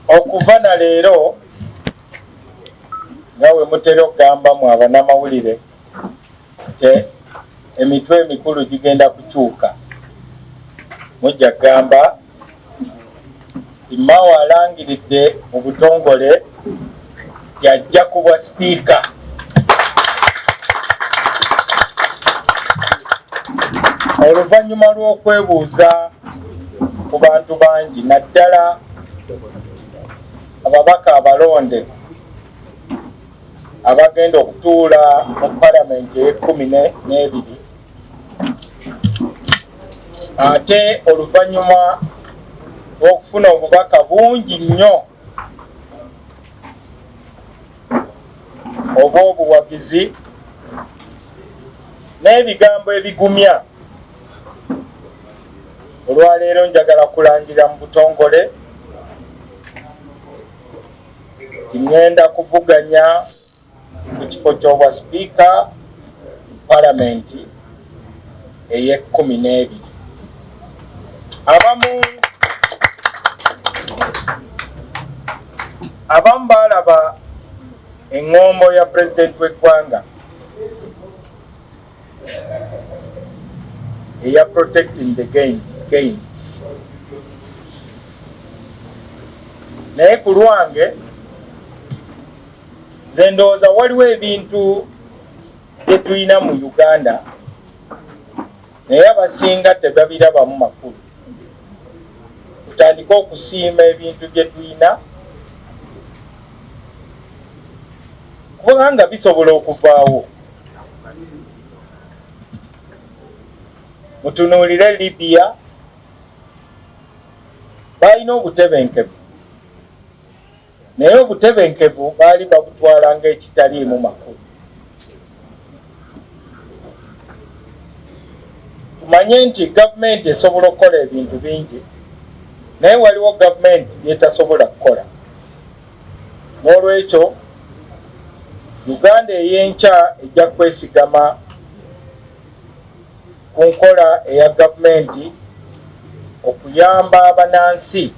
okuva na leero nga we mutera okugamba mu abanamawulire nti emitwe emikulu gigenda kukyuka, mujja kugamba Mao alangiridde mu butongole yajja kuba sipiika. Oluvannyuma lw'okwebuuza ku bantu bangi naddala ababaka abalonde abagenda okutuula mu palamenti e12 ate oluvannyuma lw'okufuna obubaka bungi nnyo oba obuwagizi n'ebigambo ebigumya, olwaleero njagala kulangira mu butongole tingenda kuvuganya ku kifo ky'obwa sipiika palamenti eye12. abamu baalaba eŋŋombo ya pulezidenti w'eggwanga eya protecting the gains, naye ku lwange nze ndowooza waliwo ebintu bye tulina mu Uganda naye abasinga tebabirabamu makulu. Tutandike okusiima ebintu bye tulina kubanga bisobola okuvaawo. Mutunuulire Libya, balina obutebenkevu naye obutebenkevu baali babutwala ng'ekitaliimu makulu. Tumanye nti gavumenti esobola okukola ebintu bingi naye waliwo gavumenti byetasobola kukola. N'olwekyo Uganda ey'enkya ejja kwesigama ku nkola eya gavumenti okuyamba abanansi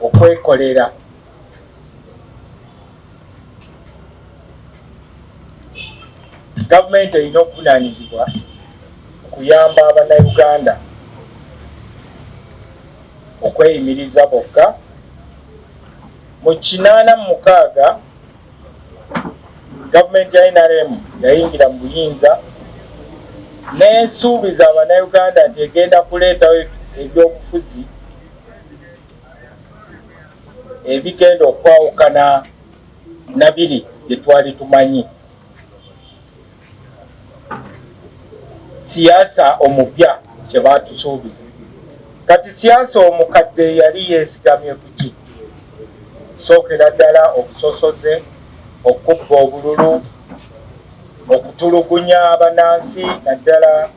okwekolera. Gavumenti erina okuvunaanyizibwa okuyamba Abannayuganda okweyimiriza bokka. Mu 86 gavumenti ya NRM yayingira mu buyinza n'esuubiza Abannayuganda nti egenda kuleetawo ebyobufuzi ebigenda okwawukana na biri bye twali tumanyi. Siyaasa omupya kye baatusuubiza. Kati siyaasa omukadde yali yeesigamye ku ki? Sookera ddala obusosoze, okubba obululu, okutulugunya abanansi naddala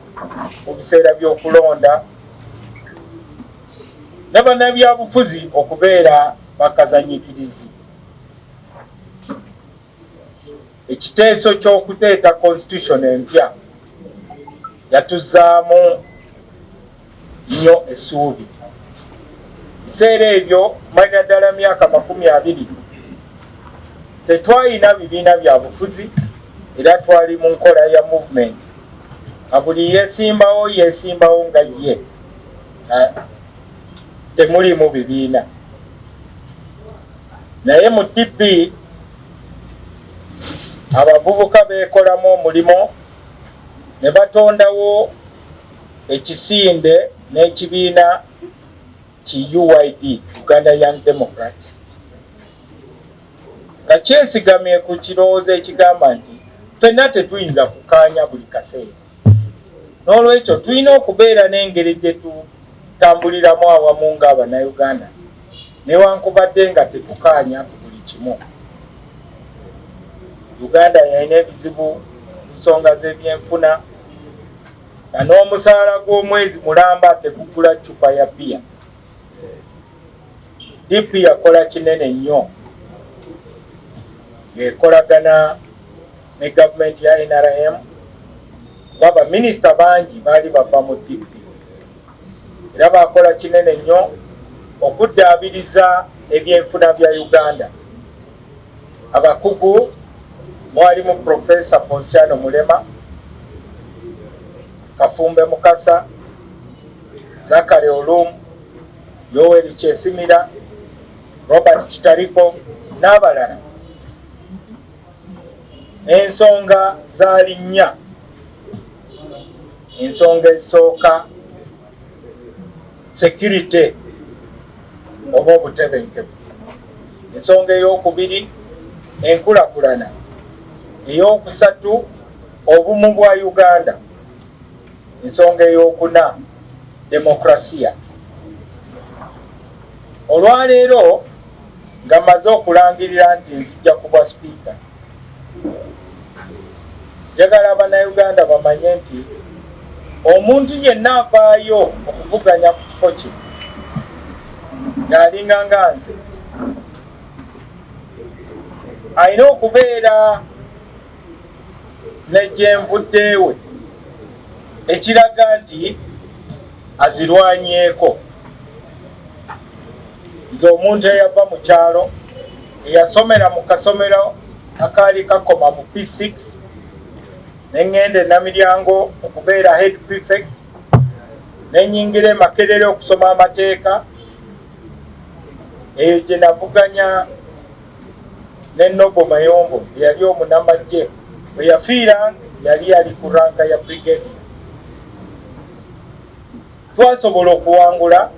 mu biseera by'okulonda, ne bannabyabufuzi okubeera bakazanyikirizi. Ekiteeso ky'okuteeta constitution empya yatuzzaamu nnyo essuubi. Biseera ebyo manya ddala myaka 20 tetwalina bibiina bya bufuzi era twali mu nkola ya movement. Buli yeesimbawo nga ye, temulimu bibiina. Naye mu DP abavubuka beekolamu omulimo ne batondawo ekisinde n'ekibiina ki UYD, Uganda Young Democrats, nga kyesigamye ku kirowoozo ekigamba nti ffenna tetuyinza kukaanya buli kaseera. N'olwekyo tulina okubeera n'engeri gye tutambuliramu awamu ng'Abannayuganda newankubadde nga tetukaanya ku buli kimu. Uganda yalina ebizibu nsonga z'ebyenfuna, nga n'omusaala gw'omwezi mulamba tegugula cupa ya bbiya. DP yakola kinene nnyo ng'ekolagana ne gavumenti ya NRM, kuba minisita bangi baali bava mu DP era bakola kinene nnyo okuddaabiriza ebyenfuna bya Uganda. Abakugu mwalimu Profesa Ponsiano Mulema, Kafumbe Mukasa, Zakari Olum, Yoweri Kyesimira, Robert Kitariko n'abalala. Ensonga zaali nnya. Ensonga esooka security oba obutebenkevu. Ensonga ey'okubiri enkulakulana. Ey'okusatu obumu bwa Uganda. Ensonga ey'okuna demokrasiya. Olwaleero nga maze okulangirira nti nzija kuba sipiika, njagala Abannayuganda bamanye nti omuntu yenna avaayo okuvuganya ku kifo kye ng'alinga nga nze alina okubeera ne gye nvuddeewe ekiraga nti azirwanyeeko. Nze omuntu eyava mu kyalo eyasomera mu kasomero akaali kakoma mu P6 neŋŋenda e Namiryango okubeera head prefect, nenyingira e Makerere okusoma amateeka. Eyo gye navuganya ne Nobo Mayombo eyali omunamagye, bwe yafiira yali ali ku ranka ya brigade. Twasobola okuwangula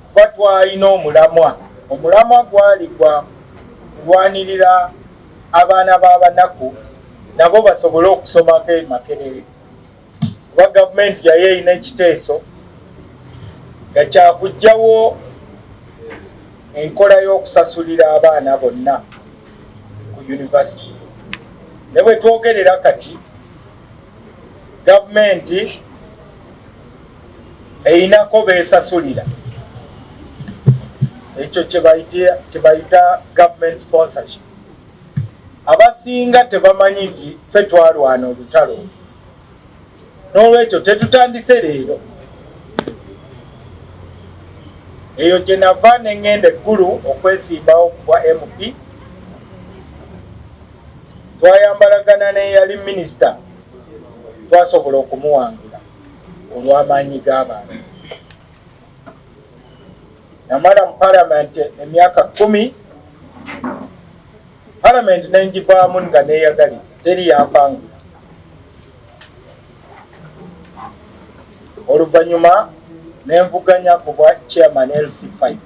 kuba twalina omulamwa. Omulamwa gwali gwa kulwanirira abaana b'abanaku nabo basobole okusomako e Makerere. Kuba gavumenti yali erina ekiteeso nga kyakugyawo enkola y'okusasulira abaana bonna ku yunivasite. Ne bwe twogerera kati gavumenti einako beesasulira. Ekyo kye bayita government sponsorship. Abasinga tebamanyi nti ffe twalwana olutalo. N'olwekyo tetutandise leero. Eyo gye nava ne ŋŋenda eggulu okwesimbawo ku bwa MP. Twayambalagana n'eyali minisita, twasobola okumuwangula olw'amaanyi g'abantu. Namala mu palamenti emyaka 10, palamenti n'engivaamu nga neeyagalira, teri yampangula. Oluvannyuma nenvuganya ku bwa chairman LC5.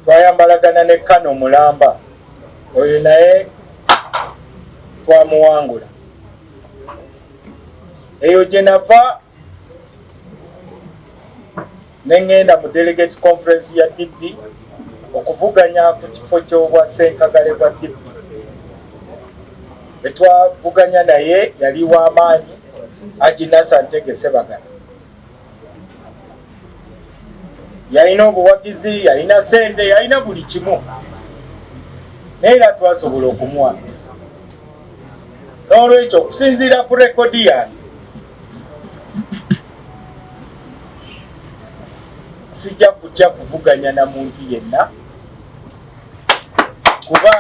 Twayambalagana ne Kano Mulamba, oyo naye twamuwangula. Eyo gye nava neŋŋenda mu delegates conference ya DP okuvuganya ku kifo ky'obwa Ssenkagale bwa DP. Bwe twavuganya naye yali w'amaanyi, Ajinasa Ntegese Bagala. Yalina obuwagizi, yalina ssente, yalina buli kimu. Neera twasobola okumuwa. N'olwekyo okusinziira ku rekodi yange, sijja kutya kuvuganya na muntu yenna, kuba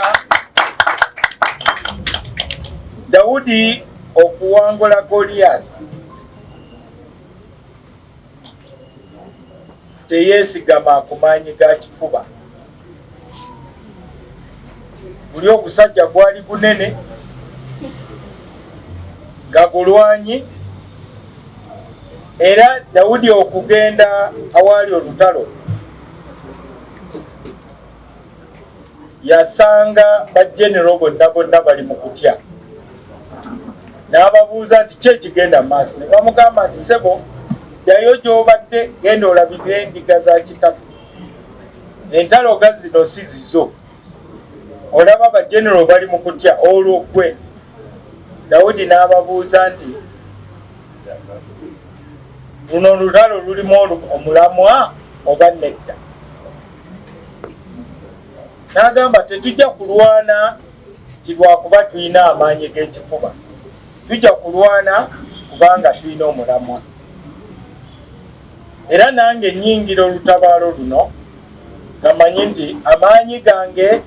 Dawudi okuwangula Goliath teyeesigama ku maanyi ga kifuba. Buli ogusajja gwali gunene nga gulwanyi, era Dawudi okugenda awaali olutalo yasanga bajenero bonna bali mu kutya. N'ababuuza nti ki ekigenda mu maaso. Ne bamugamba nti ssebo, ddayo gy'obadde, genda olabirire endiga za kitaffe. Entalo ga zino si zizo. Olaba bajenero bali mu kutya, olwo ggwe. Dawudi n'ababuuza nti luno olutalo lulimu omulamwa oba nedda? N'agamba tetujja kulwana lwakuba tulina amaanyi g'ekifuba, tujja kulwana kubanga tulina omulamwa. era nange nnyingira olutabaalo luno gamanyi nti amaanyi gange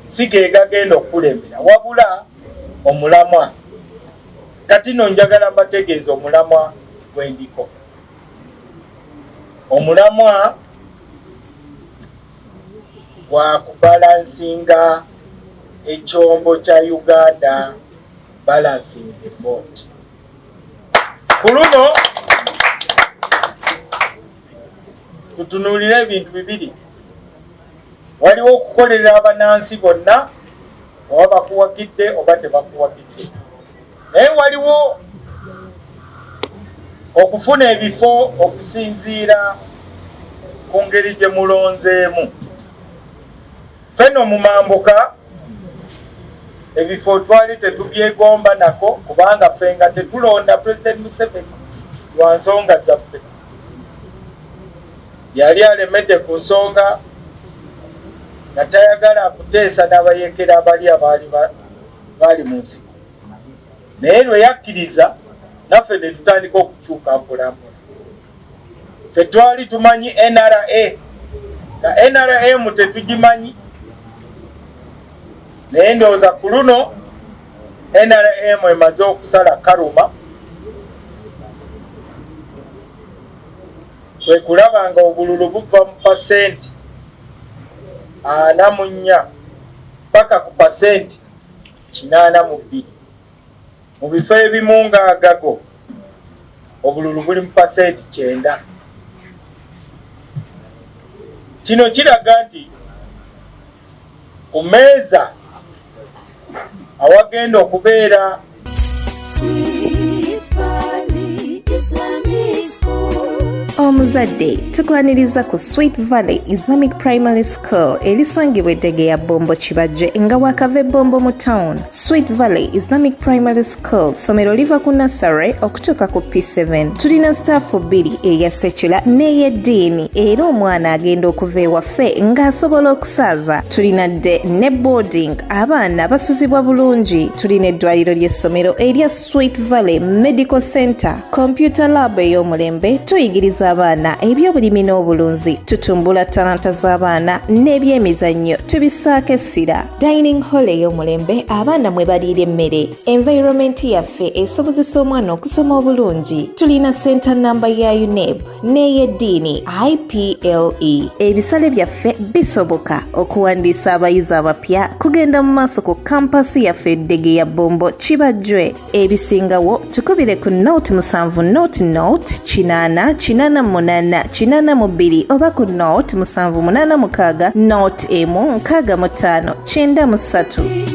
si ge gagenda okukulembera wabula omulamwa. Kati no njagala mbategeeza omulamwa gwendiko. Omulamwa gwa kubalansinga ekyombo kya Uganda, balancing the boat. Ku luno tutunuulira ebintu bibiri. Waliwo okukolera abanansi bonna oba bakuwagidde oba tebakuwagidde, naye waliwo okufuna ebifo okusinziira ku ngeri gye mulonzeemu. Ffenno mu mambuka ebifo twali tetubyegomba nako kubanga ffe nga tetulonda President Museveni lwa nsonga zaffe. Yali alemedde ku nsonga nga tayagala kuteesa n'abayekera abali baali mu nsiko, naye lwe yakkiriza naffe ne tutandika okukyuka mpolampola. Ffe twali tumanyi NRA nga NRM tetugimanyi, naye ndowooza ku luno NRM emaze okusala kaluma, kwe kulaba nga obululu buva mu pasenti 44 paka ku pasenti 82. Mu bifo ebimu nga Agago obululu buli mu pasenti 9. Kino kiraga nti ku mmeeza awagenda okubeera omuzadde tukwaniriza ku Sweet Valley Islamic Primary School erisangibwa Eddegeya Bombo Kibajje nga wakava Bombo mu town. Sweet Valley Islamic Primary School somero liva ku nursery okutuuka ku P7. Tulina staffu 2 eya secular n'ey'eddiini era omwana agenda okuva ewaffe ng'asobola okusaaza. Tulina dde ne boarding abaana basuzibwa bulungi. Tulina eddwaliro ly'essomero erya Sweet Valley Medical Center, computer lab ey'omulembe, tuyigiriza abaana ebyobulimi n'obulunzi, tutumbula talanta z'abaana n'ebyemizannyo tubisaako essira. Dining hall ey'omulembe abaana mwe baliira emmere. Environment yaffe esobozesa omwana okusoma obulungi. Tulina center number ya UNEB n'ey'eddiini IPLE. Ebisale byaffe bisoboka okuwandiisa abayizi abapya kugenda mu maaso ku kampasi yaffe Eddegeya Bombo Kibajje. Ebisingawo tukubire ku note 7 note 8882 oba ku note 786 note 16593.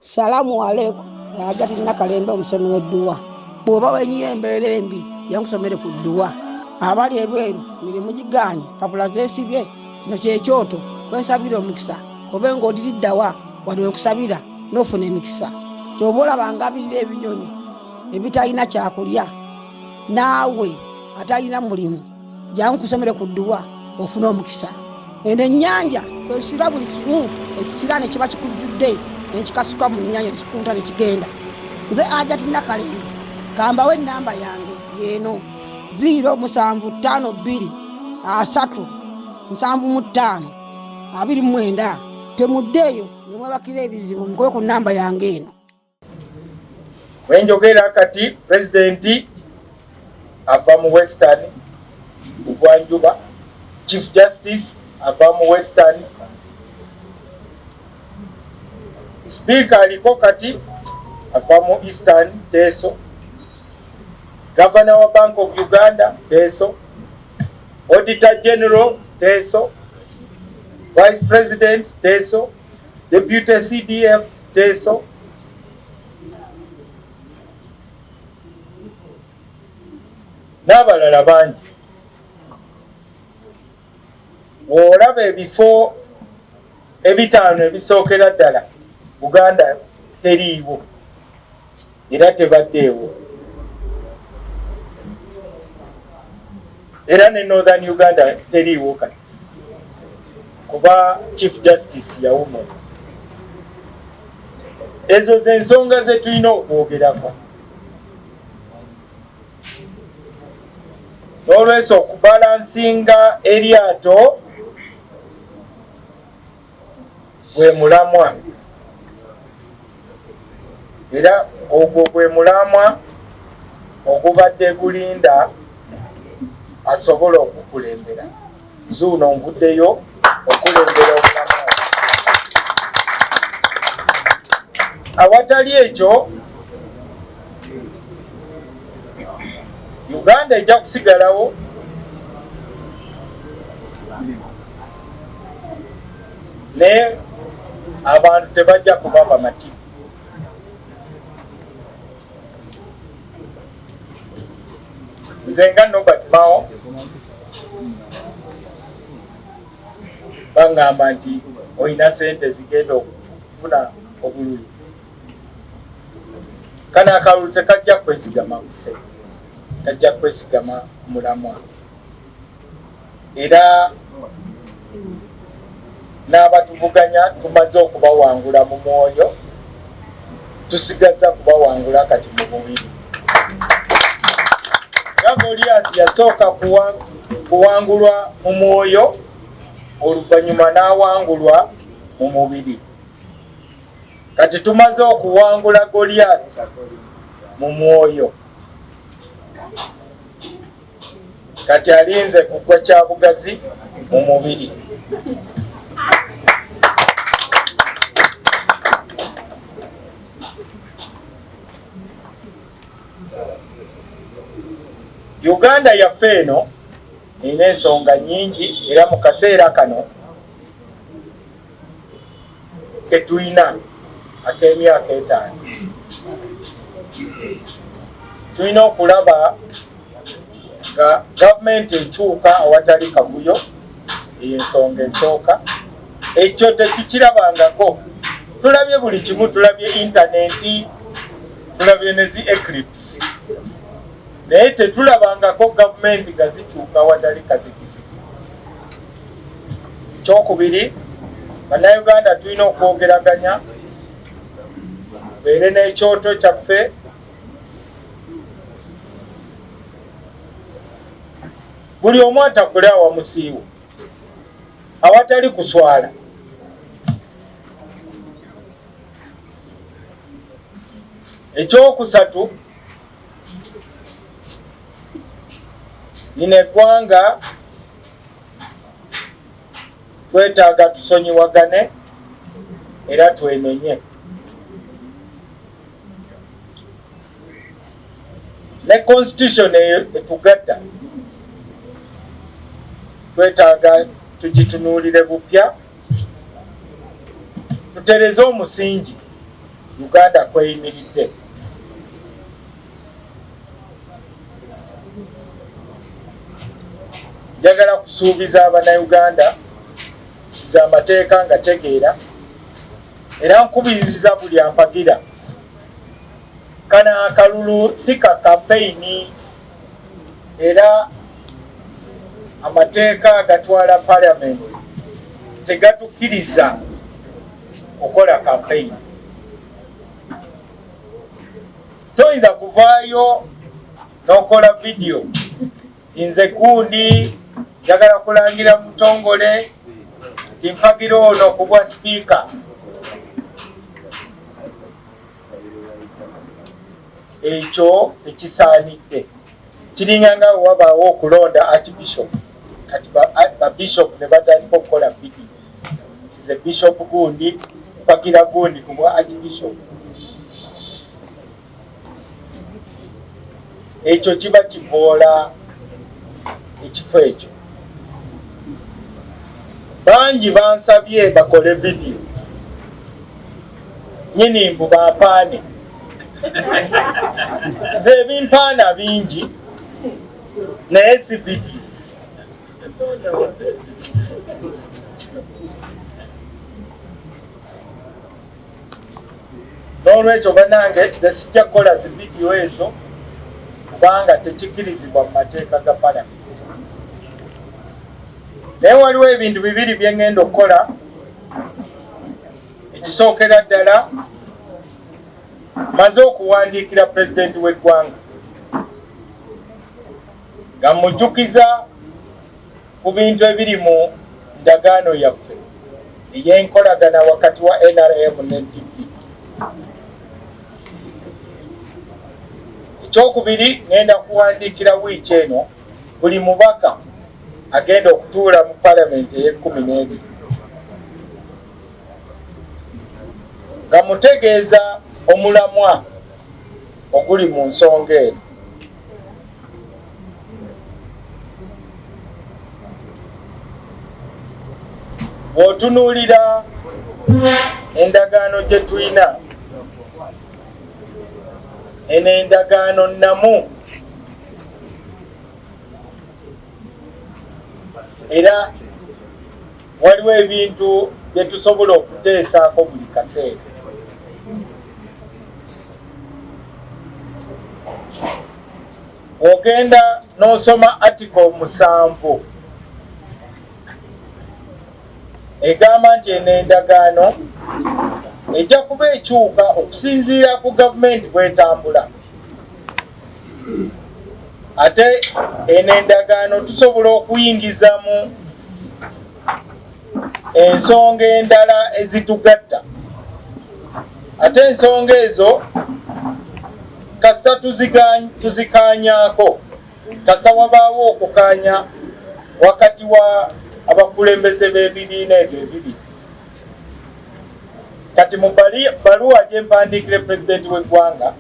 Salamu alaikum. Ajati nakalembe omusemi w'edduwa. Bw'oba wenyiye embeera embi yankusomere ku dduwa. Abali ebweru mirimu gigaanye papula zeesibye kino kyekyoto kwensabira omukisa kobe ng'odiriddawa wali wekusabira n'ofuna emikisa. Ky'oba olabanga abirira ebinyonyi ebitalina kyakulya naawe atalina mulimu jangu kusomere ku dduwa ofuna omukisa. Eno ennyanja kwesira buli kimu ekisira ne kiba kikujjudde nekikasuka mu nnyanja nekikunta nekigenda. Nze Ajati Nakalembe kambawo ennamba yange yeeno 075237529. Temuddeeyo nemwebakira ebizibu mukobe ku nnamba yange eno. Wenjogera kati President ava mu Western Bugwanjuba, Chief Justice ava mu Western, Speaker aliko kati ava mu Eastern Teso, Governor wa Bank of Uganda Teso, Auditor General Teso, Vice President Teso, Deputy CDF Teso, n'abalala bangi. Olaba ebifo ebitaano ebisookera ddala Buganda teriiwo era tebaddeewo, era ne Northern Uganda teriiwo kati kuba Chief Justice yawuma. Ezo ze nsonga ze tulina okwogerako. n'olwekyo okubalansinga eryato gwe mulamwa, era ogwo gwe mulamwa ogubadde gulinda asobola okukulembera. Zuuno nvuddeyo okulembera omulamwa. Awatali ekyo Uganda ejja kusigalawo ne abantu tebajja kuba bamativu. Nze nga Nobert Mao bangamba nti olina sente zigenda okufuna obululu. Kana akalulu tekajja kwesigama kuse, kajja kwesigama mulamwa. Era n'abatuvuganya tumaze okubawangula mu mwoyo, tusigaza kubawangula kati mu mubiri. Goliathi yasooka kuwangulwa mu mwoyo, oluvannyuma n'awangulwa mu mubiri. Kati tumaze okuwangula Goliathi mu mwoyo, kati alinze kugwa kyabugazi mu mubiri. Uganda yaffe eno erina ensonga nyingi, era mu kaseera kano ketulina ak'emyaka 5 tulina okulaba nga gavumenti ekyuka awatali kavuyo. Ensonga ensooka, ekyo tekikirabangako. Tulabye buli kimu, tulabye intaneti, tulabye ne zi eclipse, naye tetulabangako gavumenti nga zikyuka awatali kazikizi. Kyokubiri, bannayuganda tulina okwogeraganya, tubeere n'ekyoto kyaffe, buli omu atakule awamusiiwo awatali kuswala. Ekyokusatu, lino eggwanga twetaaga tusonyiwagane era twenenye. Ne constitution etugatta twetaaga tugitunuulire bupya, tutereze omusingi Uganda kweyimiridde. Njagala kusuubiza Abannayuganda kiza amateeka nga tegeera, era nkubiriza buli ampagira. Kana akalulu si ka kampeyini, era amateeka agatwala palamenti tegatukkiriza okukola kampeyini. Toyinza kuvaayo n'okola vidiyo, nze gundi njagala kulangira mutongole nti mpagira ono kubwa sipiika. Ekyo tekisaanidde. Kiringa nga wabaawo okulonda archbishop, kati babishop ne batandika okukola vidiyo nti ze bishop gundi mpagira gundi kubwa archbishop. Ekyo kiba kivoola ekifo ekyo. Bangi bansabye bakole vidiyo, nyini mbu bampaane. Nze bimpaana bingi naye si vidiyo. N'olwekyo bannange nze sijja kukola zi vidiyo ezo kubanga tekikkirizibwa mu mateeka ga palamenti. Naye waliwo ebintu bibiri bye ngenda okukola. Ekisookera ddala, maze okuwandiikira pulezidenti w'eggwanga nga mujjukiza ku bintu ebiri mu ndagaano yaffe ey'enkolagana wakati wa NRM ne DP. Ekyokubiri, ngenda kuwandiikira wiiki eno buli mubaka agenda okutuula mu palamenti ey'e12 nga mutegeeza omulamwa oguli mu nsonga eno. Bw'otunuulira endagaano gye tulina, eno endagaano nnamu era waliwo ebintu bye tusobola okuteesaako buli kaseera. Ogenda n'osoma article 7 egamba nti eno endagaano ejja kuba ekyuka okusinziira ku gavumenti bw'etambula. Ate eno endagaano tusobola okuyingizamu ensonga endala ezitugatta. Ate ensonga ezo kasita tuzikaanyaako, kasita wabaawo okukaanya wakati wa abakulembeze b'ebibiina ebyo ebibiri. Kati mu baluwa gye mpandiikire pulezidenti w'eggwanga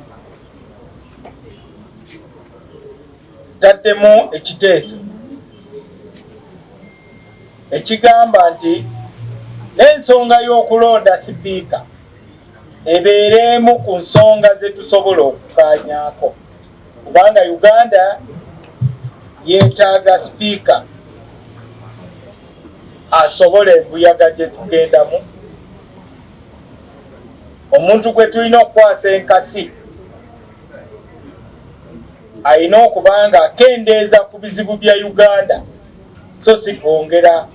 taddemu ekiteeso ekigamba nti n'ensonga y'okulonda sipiika ebeeremu ku nsonga ze tusobola okukaanyaako, kubanga Uganda yeetaaga sipiika asobola embuyaga gye tugendamu, omuntu gwe tulina okukwasa enkasi alina okuba nga akendeeza ku bizibu bya Uganda so si kwongera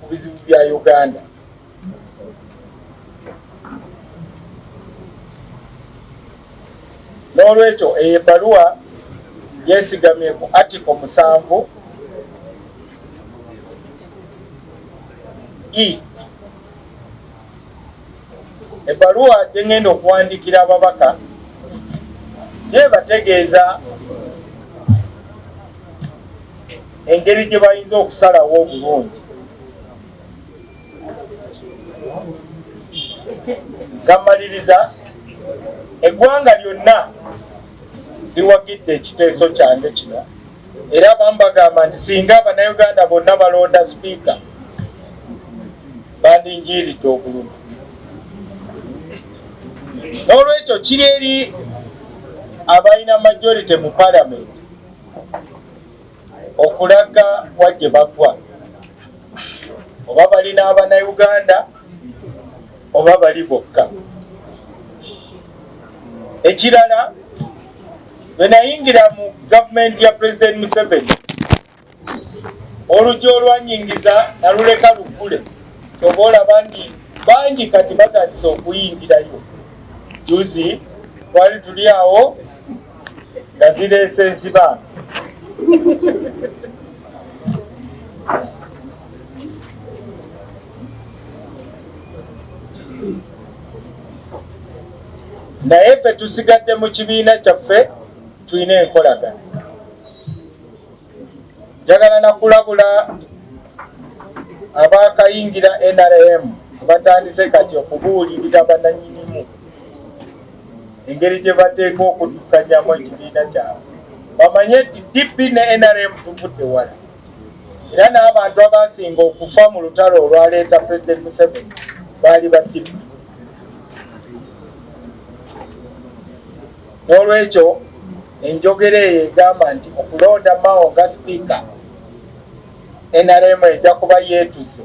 ku bizibu bya Uganda. N'olwekyo eyo ebbaluwa yeesigamye ku article 7 ebbaluwa gye ngenda okuwandiikira ababaka yeebategeeza engeri gye bayinza okusalawo obulungi. Gamaliriza, eggwanga lyonna liwagidde ekiteeso kyange kino, era abamu bagamba nti singa Abannayuganda bonna balonda sipiika bandinjiiridde obulumi. N'olwekyo kiri eri abalina majority mu palamenti okulaga wajje bagwa, oba balina Abannayuganda oba bali bokka. Ekirala, bwe nayingira mu gavumenti ya President Museveni, oluggi olwanyingiza naluleka luggule, oba olaba nti bangi kati batandise okuyingirayo. Juzi twali tuli awo nga zireese ensibanga. Naye ffe tusigadde mu kibiina kyaffe tulina enkolagana. Njagala nakulabula abaakayingira NRM batandise kati okubuulirira bannannyinimu engeri gye bateeka okuddukanyamu ekibiina kyabwe. Bamanye nti DP ne NRM tuvudde wala, era n'abantu abaasinga okufa mu lutalo olwaleeta President Museveni baali ba DP. N'olwekyo enjogera eyo egamba nti okulonda Mao nga sipiika NRM ejja kuba yeetuze,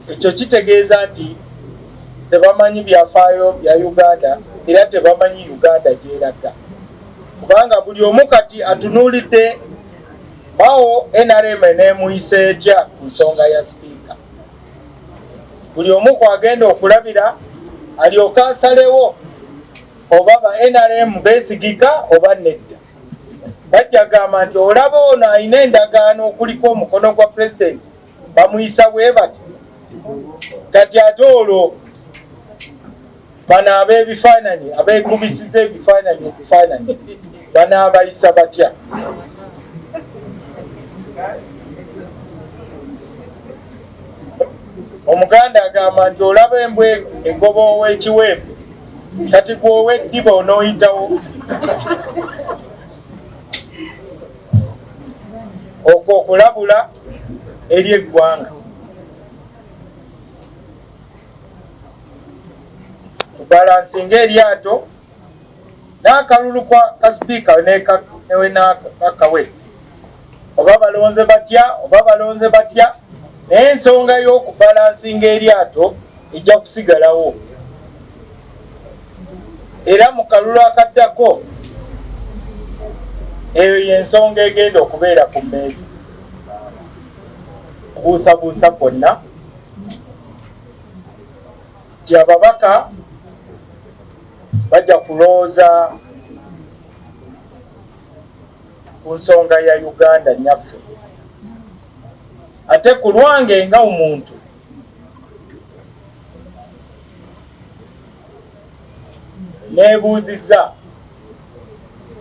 ekyo kitegeeza nti tebamanyi byafaayo bya Uganda era tebamanyi Uganda gyeraga, kubanga buli omu kati atunuulidde Mao NRM n'emuyisa etya ku nsonga ya sipiika. Buli omu kwagenda okulabira alyoke asalewo oba ba NRM beesigika oba nedda. bajja gamba nti olaba ono alina endagaano okuliko omukono gwa pulezidenti bamuyisa bwe bati kati ate olwo bano ab'ebifaananyi abeekubisiza ebifaananyi banaabayisa batya? Omuganda agamba nti olaba embwa egoba ow'ekiwempe kati gwe ow'eddiba onooyitawo. Okwo okulabula eri eggwanga. Tubalansinga eryato n'akalulu ka sipiika newe n'akawe oba balonze batya naye ensonga y'okubalansinga eryato ejja kusigalawo era mu kalulu akaddako eyo y'ensonga egenda okubeera ku mmeeza. Kubuusabuusa kwonna nti ababaka bajja kulowooza ku nsonga ya Uganda nyaffe. Ate ku lwange nga omuntu neebuuzizza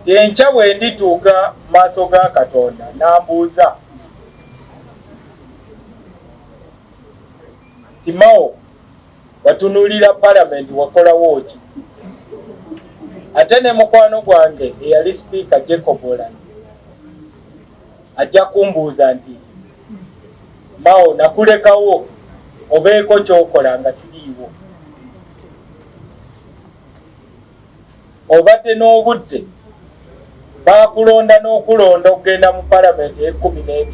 nti enkya bwe ndituuka maaso ga Katonda n'ambuuza nti Mao watunuulira palamenti wakolawo ki? Ate ne mukwano gwange eyali sipiika Jacob Oulanyah ajja kumbuuza nti Mao nakulekawo obeeko kyokola nga siriiwo, obadde n'obudde baakulonda n'okulonda okugenda mu palamenti e12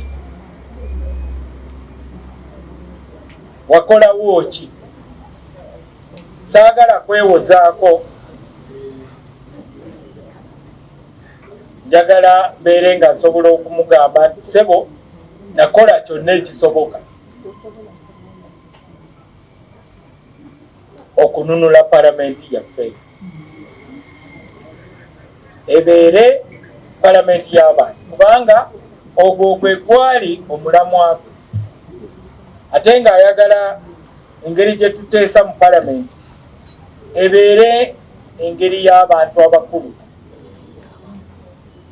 wakolawo ki? Saagala kwewozaako, njagala mbeere nga nsobola okumugamba nti sebo nakola kyonna ekisoboka okununula palamenti yaffe ebeere palamenti y'abantu, kubanga ogwo gwe gwali omulamwa gwe. Ate ng'ayagala engeri gye tuteesa mu palamenti ebeere engeri y'abantu abakulu.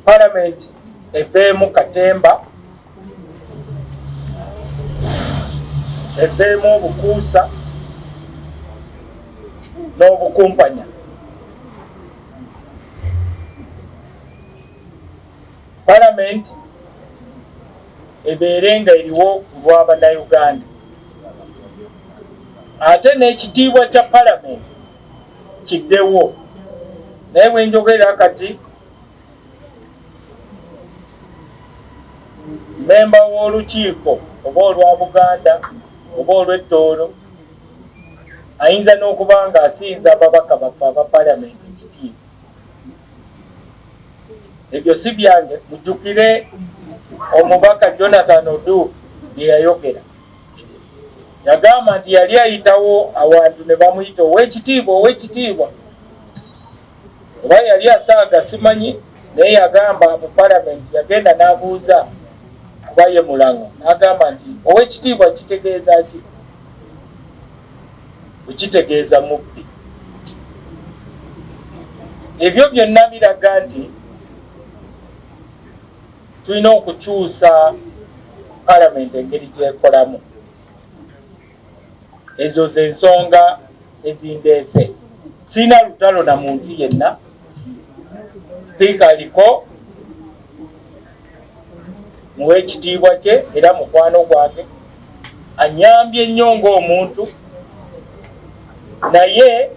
Palamenti eveemu katemba, eveemu obukuusa n'obukumpanya. Palamenti ebeere nga eriwo ku lw'Abannayuganda. Ate n'ekitiibwa kya palamenti kiddewo. Naye bwe njogera kati memba w'olukiiko oba olwa Buganda oba olw'Ettoolo ayinza n'okuba nga asinza ababaka baffe aba palamenti ekitiibwa. Ebyo si byange. Mujjukire omubaka Jonathan Odu bye yayogera. Yagamba nti yali ayitawo awantu ne bamuyita ow'ekitiibwa oba yali asaaga simanyi, naye yagamba mu palamenti yagenda n'abuuza kuba ye mulango n'agamba nti ow'ekitiibwa kitegeeza ki? Kitegeeza mubbi. Ebyo byonna biraga nti tulina okukyusa palamenti engeri gyekolamu. Ezo ze nsonga ezindeese. Sina lutalo na muntu yenna. Sipiika aliko, muwe ekitiibwa kye era mukwano gwange, anyambye nnyo ng'omuntu, naye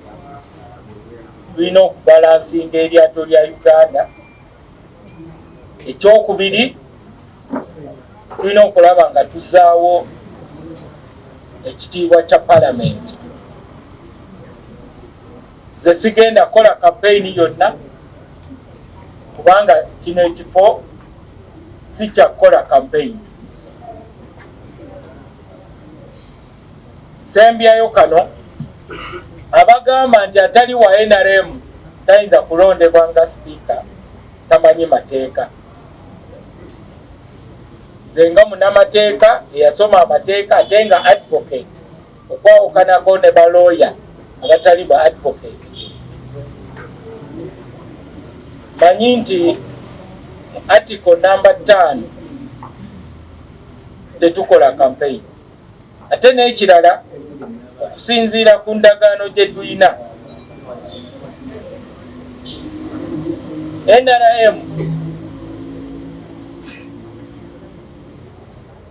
tulina okubalansinga eryato lya Uganda. Ekyokubiri, tulina okulaba nga tuzaawo ekitiibwa kya palamenti. Nze sigenda kukola kampeyini yonna kubanga kino ekifo si kya kukola kampeyini. Sembyayo kano abagamba nti atali wa NRM tayinza kulondebwa nga sipiika tamanyi mateeka. zenga munamateeka eyasoma amateeka ate nga advocate okwawukanako ne balooya abatali ba advocate. Manyi nti article number 5 tetukola campaign. Ate n'ekirala okusinziira ku ndagaano gye tulina, NRM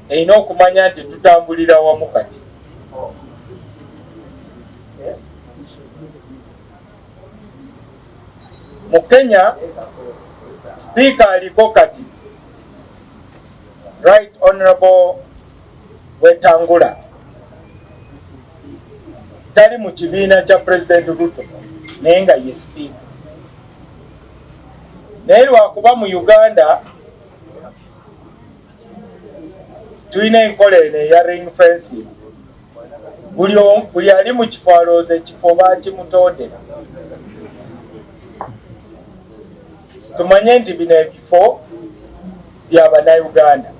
erina okumanya nti tutambulira wamu kati. Mu Kenya Sipiika aliko kati Right Honorable Wetangula, tali mu kibiina kya President Ruto naye nga ye Sipiika. Naye lwakuba mu Uganda tulina enkola eno eya ring fencing, buli ali mu kifo alooza ekifo baakimutondera. Tumanye nti bino ebifo bya bannayuganda.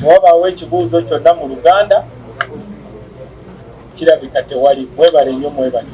Wabaawo ekibuuzo kyonna mu Luganda kirabika tewali. Mwebale nnyo, mwebale.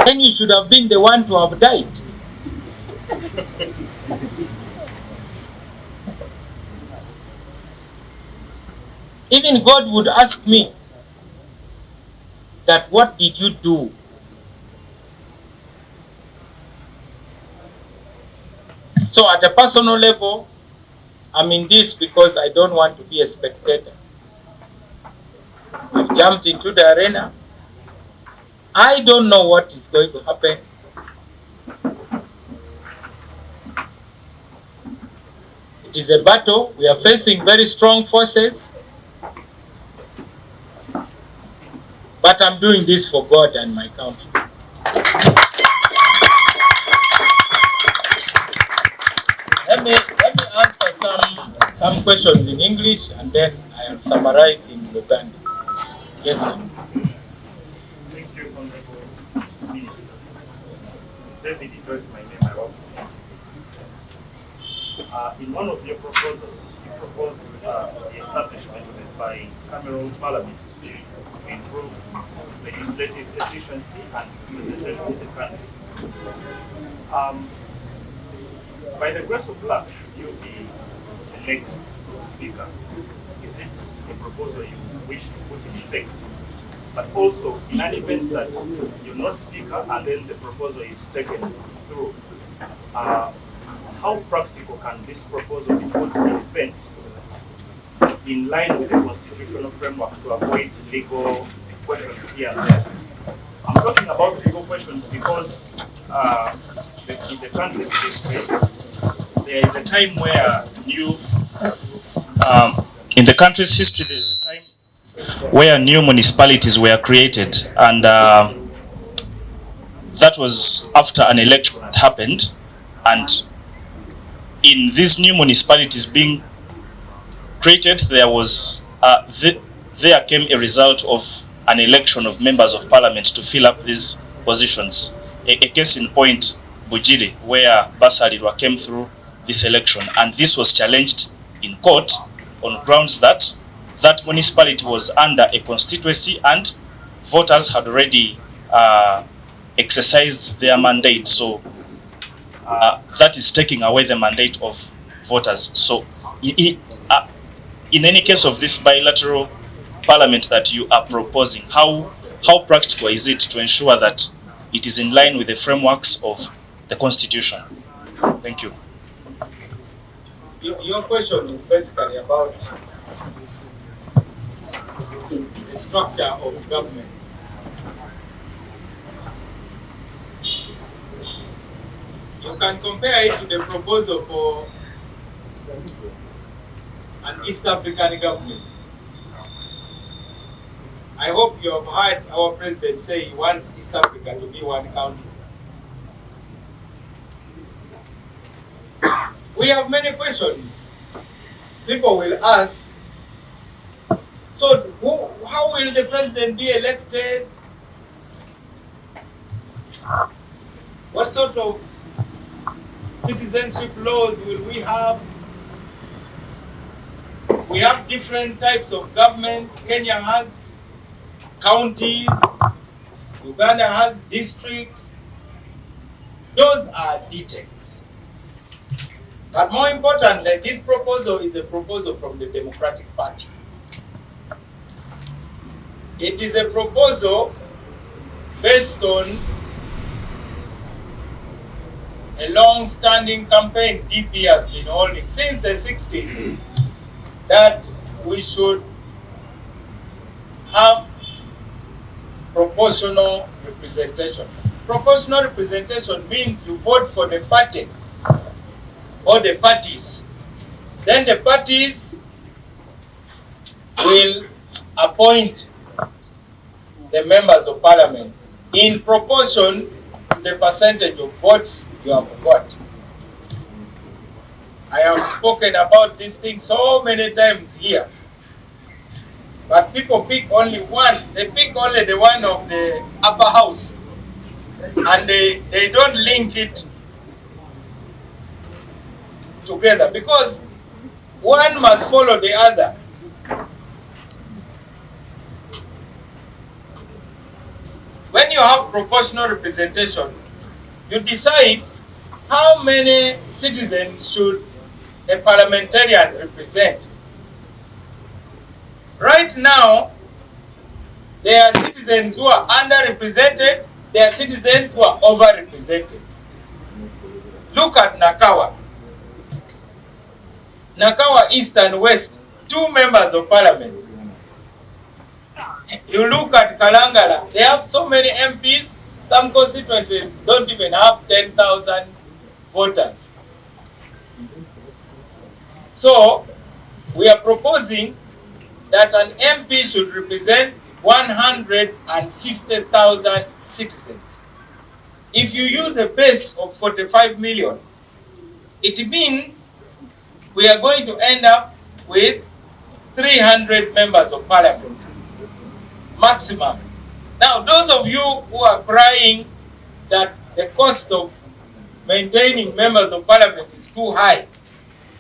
Then you should have been the one to have died. Even God would ask me that, what did you do? So at a personal level, I'm in this because I don't want to be a spectator. I've jumped into the arena. I don't know what is going to happen. It is a battle. We are facing very strong forces. But I'm doing this for God and my country. Let me answer some questions in English and then I'll summarize in Uganda. Yes, sir. Thank you, Honorable Minister. David, it was my name. I work in one of your proposals, you proposed the establishment by Cameroon Parliament to improve legislative efficiency and representation in the country. By the grace of luck, should you be the next speaker, is it a proposal you wish to put in effect? But also, in an event that you're not speaker and then the proposal is taken through, how practical can this proposal be put in effect in line with the constitutional framework to avoid legal questions here and there? I'm talking about legal questions because in the country's history, there is a time where new municipalities were created, and that was after an election had happened, and in these new municipalities being created, there was there came a result of an election of members of parliament to fill up these positions. A case in point, Bujiri, where Amaliridde came through this election, and this was challenged in court on grounds that that municipality was under a constituency and voters had already exercised their mandate. So that is taking away the mandate of voters. So in any case of this bilateral parliament that you are proposing, how practical is it to ensure that it is in line with the frameworks of the Constitution. Thank you. Your question is basically about the structure of government. You can compare it to the proposal for an East African government. I hope you have heard our president say he wants East Africa to be one country. We have many questions. People will ask, so how will the president be elected? What sort of citizenship laws will we have? We have different types of government. Kenya has counties, Uganda has districts. Those are details. But more importantly, this proposal is a proposal from the Democratic Party. It is a proposal based on a long-standing campaign DP has been holding since the 60s that we should have proportional representation. Proportional representation means you vote for the party or the parties. Then the parties will appoint the members of parliament in proportion to the percentage of votes you have got. I have spoken about this thing so many times here. But people pick only one. They pick only the one of the upper house. And they don't link it together because one must follow the other. When you have proportional representation, you decide how many citizens should a parliamentarian represent. Right now, there are citizens who are underrepresented, there are citizens who are overrepresented. Look at Nakawa. Nakawa East and West, 2 members of parliament. You look at Kalangala, they have so many MPs, some constituencies don't even have 10,000 voters. So, we are proposing that an MP should represent 150,000 citizens. If you use a base of 45 million, it means we are going to end up with 300 members of parliament, maximum. Now, those of you who are crying that the cost of maintaining members of parliament is too high,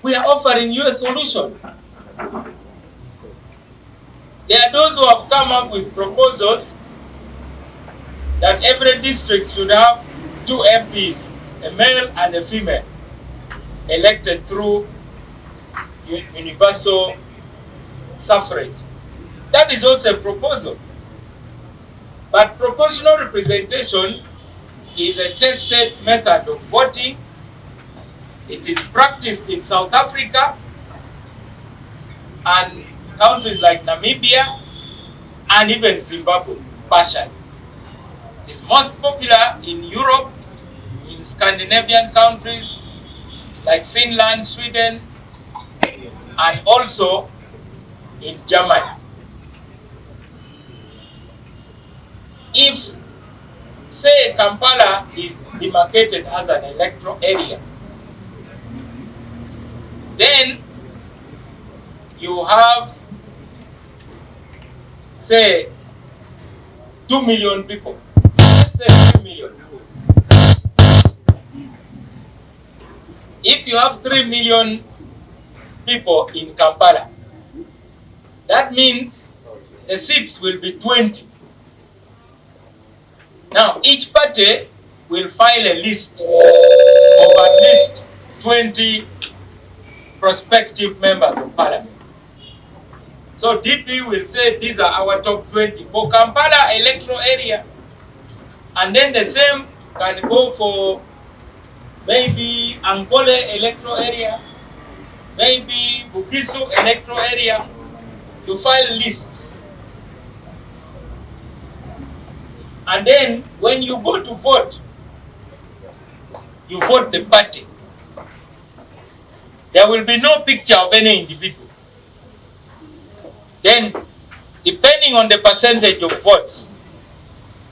we are offering you a solution. There are those who have come up with proposals that every district should have 2 MPs, a male and a female, elected through universal suffrage. That is also a proposal. But proportional representation is a tested method of voting. It is practiced in South Africa and countries like Namibia and even Zimbabwe, partially. It is most popular in Europe, in Scandinavian countries like Finland, Sweden, and also in Germany. If, say, Kampala is demarcated as an electoral area, then you have, say, 2 million people. Let's say 3 million. If you have 3 million people in Kampala, that means the seats will be 20. Now, each party will file a list of at least 20 prospective members of parliament. So DP will say these are our top 20 for Kampala electoral area. And then the same can go for maybe Angole electoral area, maybe Bugisu electoral area. You file lists. And then when you go to vote, you vote the party. There will be no picture of any individual. Then, depending on the percentage of votes,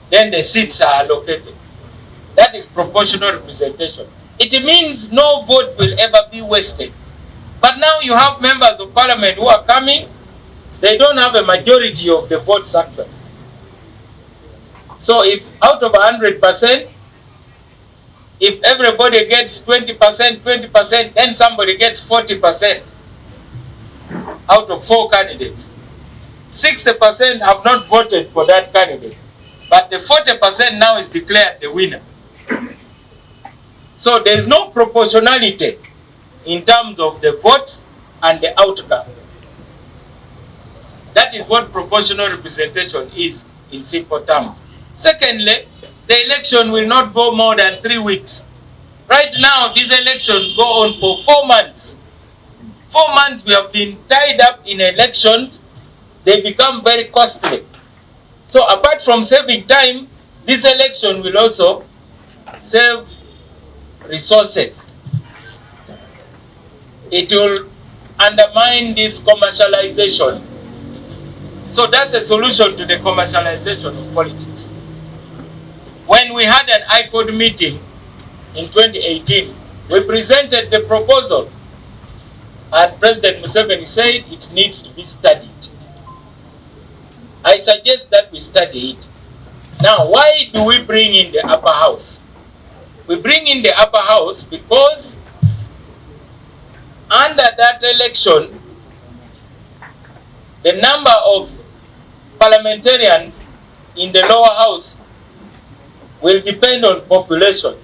then the seats are allocated. That is proportional representation. It means no vote will ever be wasted. But now you have members of parliament who are coming, they don't have a majority of the votes actually. So if out of 100%, if everybody gets 20%, then somebody gets 40% out of 4 candidates. 60% have not voted for that candidate, but the 40% now is declared the winner. So there is no proportionality in terms of the votes and the outcome. That is what proportional representation is in simple terms. Secondly, the election will not go more than 3 weeks. Right now, these elections go on for 4 months. 4 months we have been tied up in elections. They become very costly. So apart from saving time, this election will also save resources. It will undermine this commercialization. So that's a solution to the commercialization of politics. When we had an ICOD meeting in 2018, we presented the proposal and President Museveni said it needs to be studied. I suggest that we study it. Now, why do we bring in the upper house? We bring in the upper house because under that election, the number of parliamentarians in the lower house will depend on population.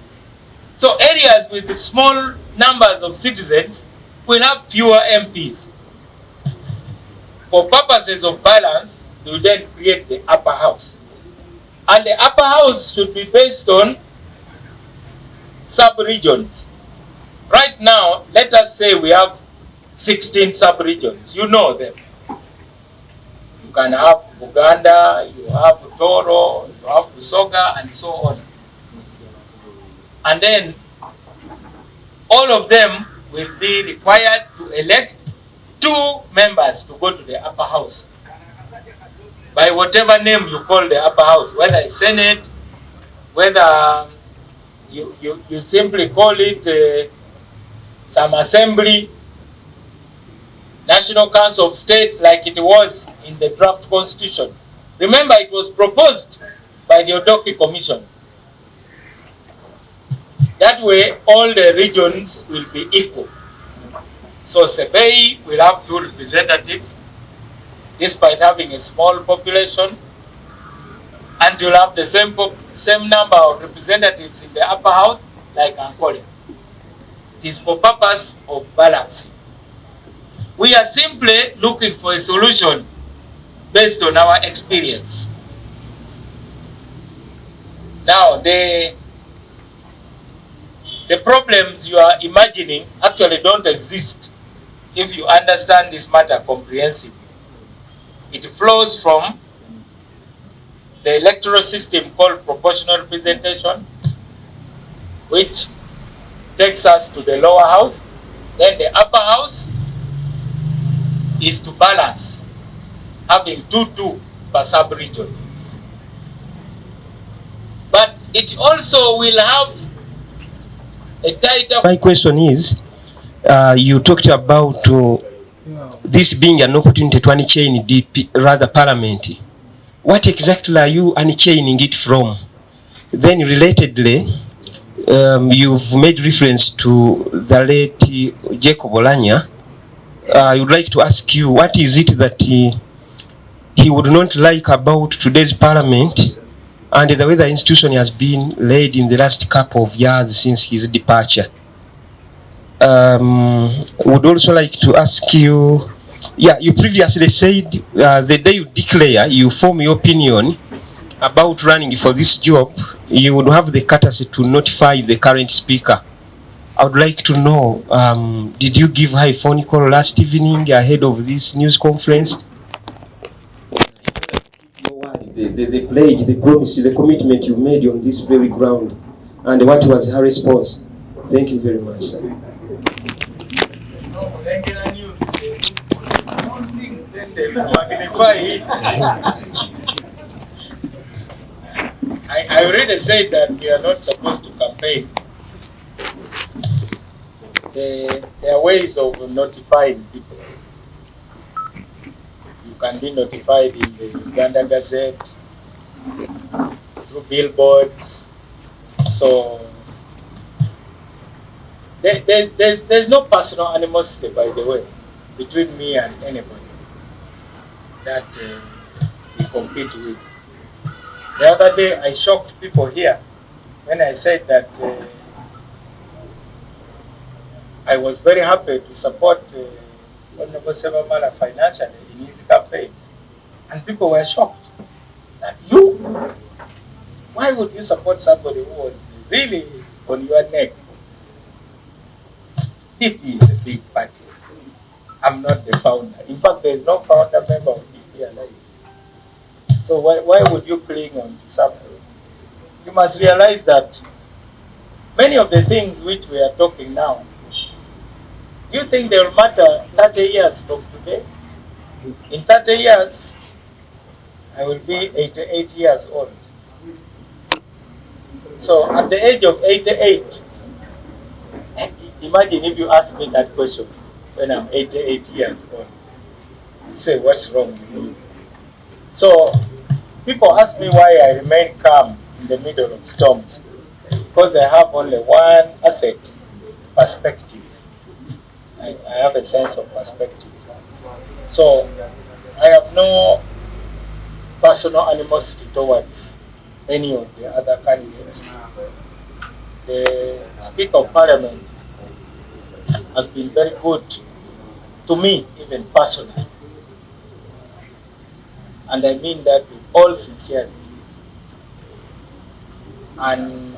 So areas with the small numbers of citizens will have fewer MPs. For purposes of balance, they will then create the upper house. And the upper house should be based on sub-regions. Right now, let us say we have 16 sub-regions. You know them. You can have Uganda, you have Toro, you have Busoga, and so on. And then all of them will be required to elect 2 members to go to the upper house. By whatever name you call the upper house, whether it's Senate, whether you simply call it some assembly, National Council of State, like it was in the draft constitution. Remember, it was proposed by the Odoki Commission. That way, all the regions will be equal. So Sebei will have 2 representatives, despite having a small population, and you'll have the same number of representatives in the upper house like Ankole. It is for purpose of balancing. We are simply looking for a solution based on our experience. Now, the problems you are imagining actually don't exist if you understand this matter comprehensively. It flows from the electoral system called proportional representation, which takes us to the lower house. Then the upper house is to balance, having 2 per sub-region. But it also will have a tighter... My question is, you talked about this being an opportunity to unchain DP, rather parliament. What exactly are you unchaining it from? Then relatedly, you've made reference to the late Jacob Olanya. I would like to ask you, what is it that he would not like about today's parliament and the way the institution has been laid in the last couple of years since his departure? Would also like to ask you, you previously said the day you declare, you form your opinion about running for this job, you would have the courtesy to notify the current speaker. I would like to know, did you give her a phone call last evening ahead of this news conference? The pledge, the promise, the commitment you made on this very ground, and what was her response? Thank you very much, sir. I already said that we are not supposed to campaign. There are ways of notifying people. You can be notified in the Uganda Gazette, through billboards. So there's no personal animosity, by the way, between me and anybody that we compete with. The other day I shocked people here when I said that I was very happy to support Honorable Sebamala financially in his campaigns. And people were shocked that why would you support somebody who was really on your neck? DP is a big party. I'm not the founder. In fact, there is no founder member of DP alive. So why would you cling on to something? You must realize that many of the things which we are talking now, you think they will matter 30 years from today? In 30 years, I will be 88 years old. So at the age of 88, imagine if you ask me that question when I'm 88 years old. You say, what's wrong with you? So people ask me why I remain calm in the middle of storms. Because I have only one asset, perspective. I have a sense of perspective. So I have no personal animosity towards any of the other candidates. The Speaker of Parliament has been very good to me, even personally. And I mean that with all sincerity. And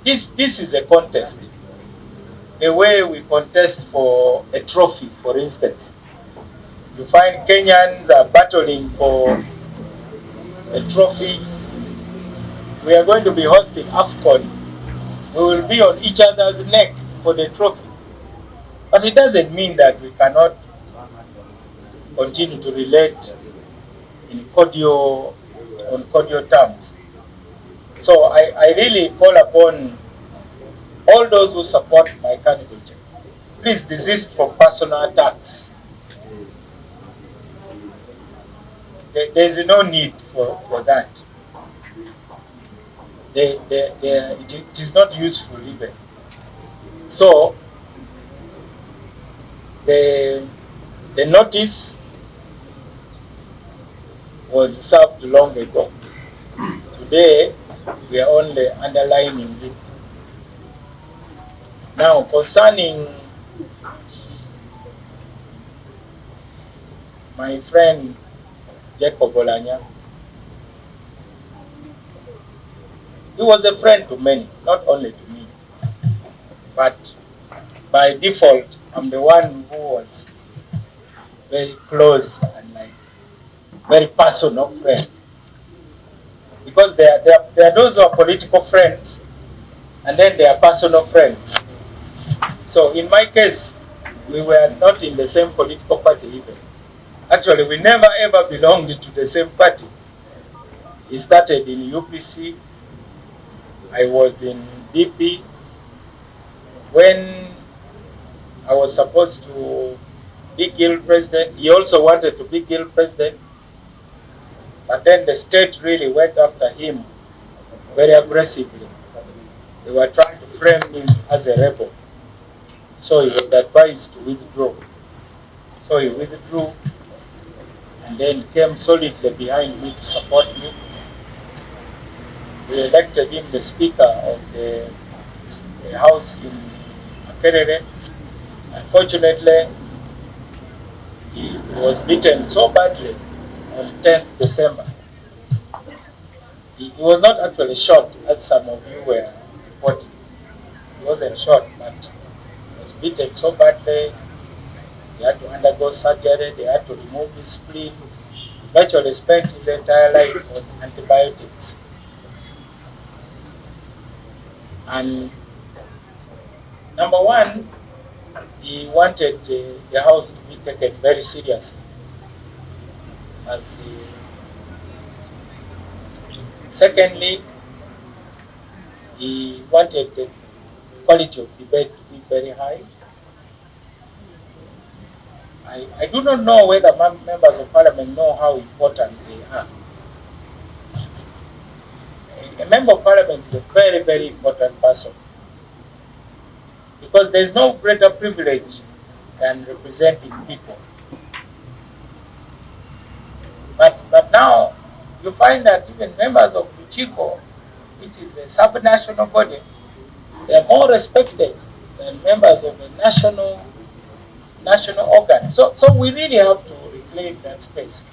this is a contest. The way we contest for a trophy, for instance. You find Kenyans are battling for a trophy. We are going to be hosting AFCON. We will be on each other's neck for the trophy. But it doesn't mean that we cannot continue to relate on cordial terms. So I really call upon all those who support my candidature, please desist from personal attacks. There is no need for that. It is not useful even. So the notice was served long ago. Today we are only underlining it. Now, concerning my friend Jacob Olanya, he was a friend to many, not only to me. But by default, I'm the one who was very close and like very personal friend. Because there are those who are political friends, and then there are personal friends. So in my case, we were not in the same political party even. Actually, we never ever belonged to the same party. He started in UPC. I was in DP. When I was supposed to be guild president, he also wanted to be guild president. But then the state really went after him very aggressively. They were trying to frame him as a rebel. So he was advised to withdraw. So he withdrew and then came solidly behind me to support me. We elected him the Speaker of the House in Makerere. Unfortunately, he was beaten so badly on 10th December. He was not actually shot, as some of you were reporting. He wasn't shot, but he was beaten so badly. He had to undergo surgery. They had to remove his spleen. He virtually spent his entire life on antibiotics. And number one, he wanted the house to be taken very seriously. Secondly, he wanted the quality of debate to be very high. I do not know whether members of parliament know how important they are. A member of parliament is a very, very important person, because there is no greater privilege than representing people. But now you find that even members of Luchiko, which is a sub-national body, they are more respected than members of a national organ. So we really have to reclaim that space.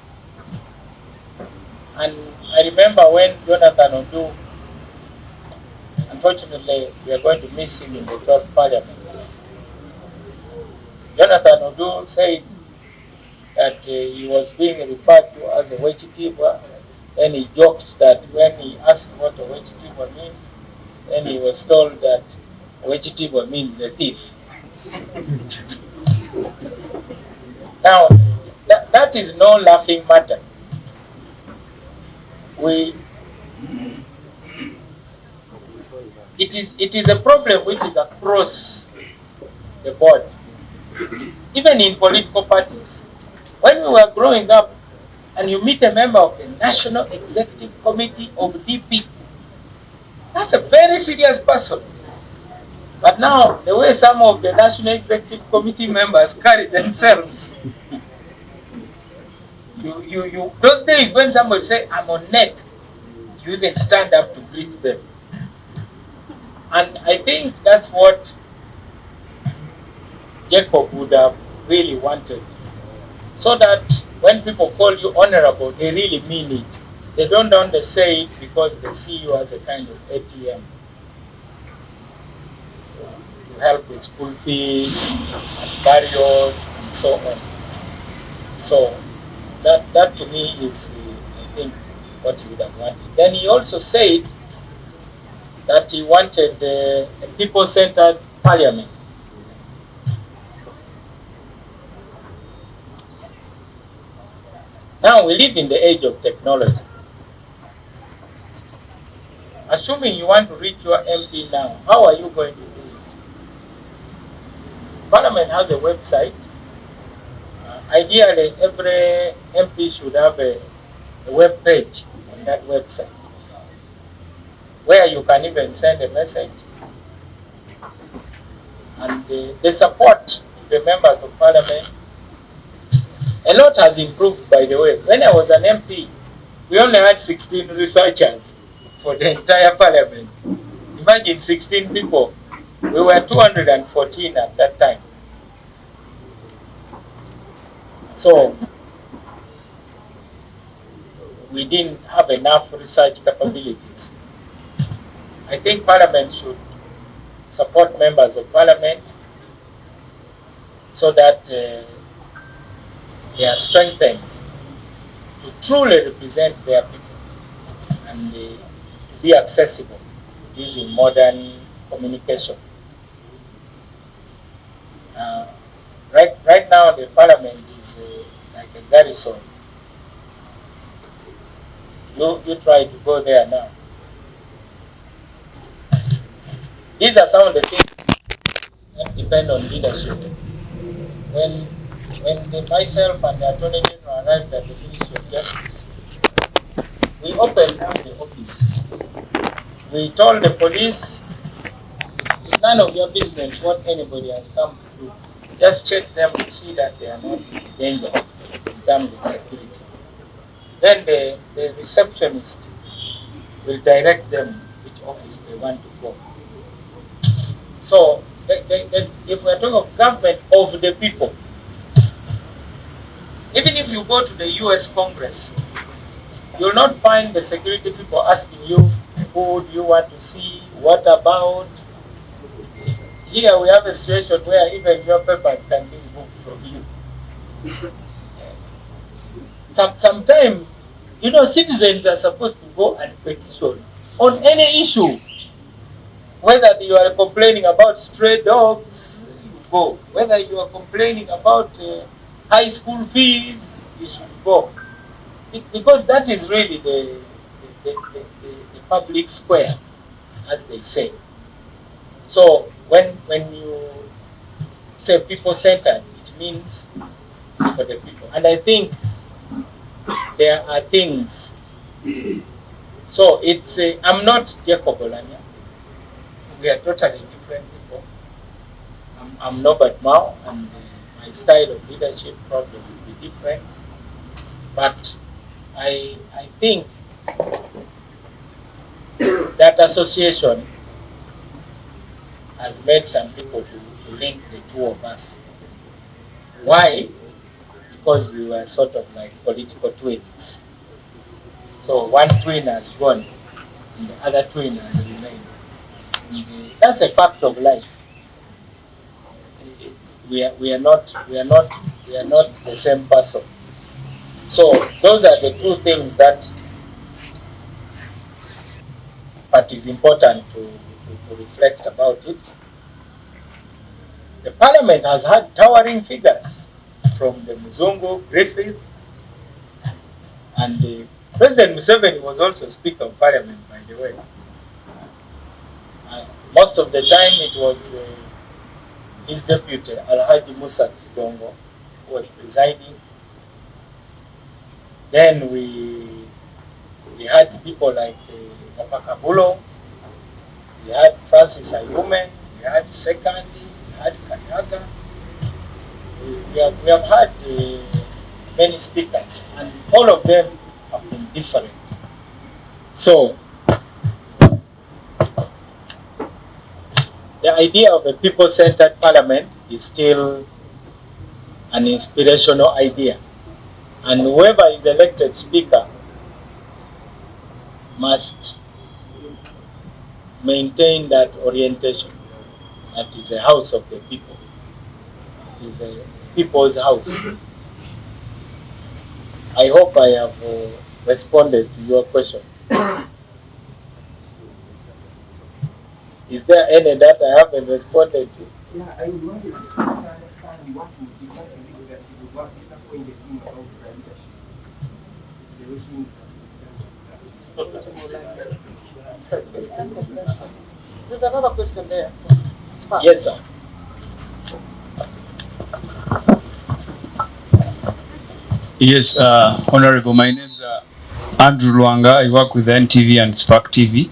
And I remember when Jonathan Odu, unfortunately, we are going to miss him in the 12th Parliament. Jonathan Odu said that he was being referred to as a Wechitibwa. Then he joked that when he asked what a Wechitibwa means, then he was told that Wechitibwa means a thief. Now, that is no laughing matter. It is a problem which is across the board, even in political parties. When we were growing up, and you meet a member of the National Executive Committee of DP, that's a very serious person. But now, the way some of the National Executive Committee members carry themselves, those days when somebody say, I'm on neck, you even stand up to greet them. And I think that's what Jacob would have really wanted. So that when people call you honorable, they really mean it. They don't only say it because they see you as a kind of ATM. You help with school fees, and burials, and so on. So that to me is, I think, what he would have wanted. Then he also said that he wanted a people-centered parliament. Now we live in the age of technology. Assuming you want to reach your MP now, how are you going to do it? Parliament has a website. Ideally, every MP should have a web page on that website, where you can even send a message. And the support to the members of Parliament, a lot has improved, by the way. When I was an MP, we only had 16 researchers for the entire Parliament. Imagine 16 people. We were 214 at that time. So we didn't have enough research capabilities. I think Parliament should support members of Parliament so that they are strengthened to truly represent their people and to be accessible using modern communication. Right now, the Parliament is like a garrison. You try to go there now. These are some of the things that depend on leadership. When myself and the Attorney General arrived at the Ministry of Justice, we opened up the office. We told the police, it's none of your business what anybody has come to do. Just check them to see that they are not in danger in terms of security. Then the receptionist will direct them which office they want to go. So, if we're talking of government of the people, even if you go to the US Congress, You will not find the security people asking you, who do you want to see, what about. Here we have a situation where even your papers can be removed from you. Sometimes, citizens are supposed to go and petition on any issue. Whether you are complaining about stray dogs, you go. Whether you are complaining about high school fees, you should go. Because that is really the public square, as they say. So when you say people-centered, it means it's for the people. And I think there are things. So it's I'm not Jacob Olanya. We are totally different people. I'm Norbert Mao, and my style of leadership probably will be different. But I think that association has made some people to link the two of us. Why? Because we were sort of like political twins. So one twin has gone, and the other twin has remained. That's a fact of life. We are not the same person. So those are the two things that is important to reflect about it. The parliament has had towering figures from the Muzungu, Griffith, and President Museveni was also Speaker of Parliament, by the way. Most of the time it was his deputy, Alhaji Musa Kidongo, who was presiding. Then we had people like Apakabulo, we had Francis Ayume, we had Sekandi, we had Kanyaga. We have had many speakers, and all of them have been different. So the idea of a people-centered parliament is still an inspirational idea, and whoever is elected speaker must maintain that orientation. That is a house of the people. It is a people's house. I hope I have responded to your question. Is there any that I haven't responded to? Yeah, I wanted to understand what is it that you got disappointed in about the leadership. There's another question there. Yes, sir. Yes, Honorable, my name is Andrew Luanga. I work with NTV and Spark TV.